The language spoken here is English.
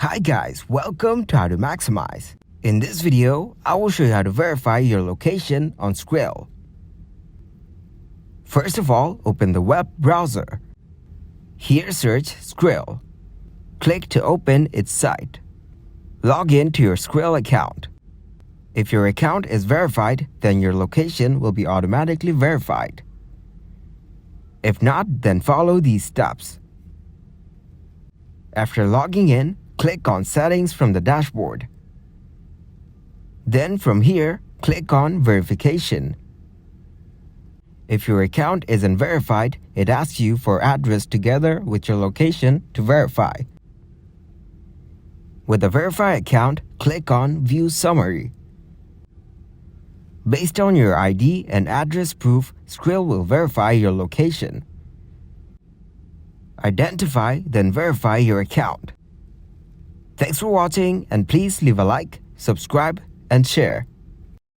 Hi guys, welcome to How to Maximize. In this video, I will show you how to verify your location on Skrill. First of all, open the web browser. Here search Skrill. Click to open its site. Log in to your Skrill account. If your account is verified, then your location will be automatically verified. If not, then follow these steps. After logging in, click on Settings from the dashboard. Then from here, click on Verification. If your account isn't verified, it asks you for address together with your location to verify. With the verified account, click on View Summary. Based on your ID and address proof, Skrill will verify your location. Identify, then verify your account. Thanks for watching, and please leave a like, subscribe, and share.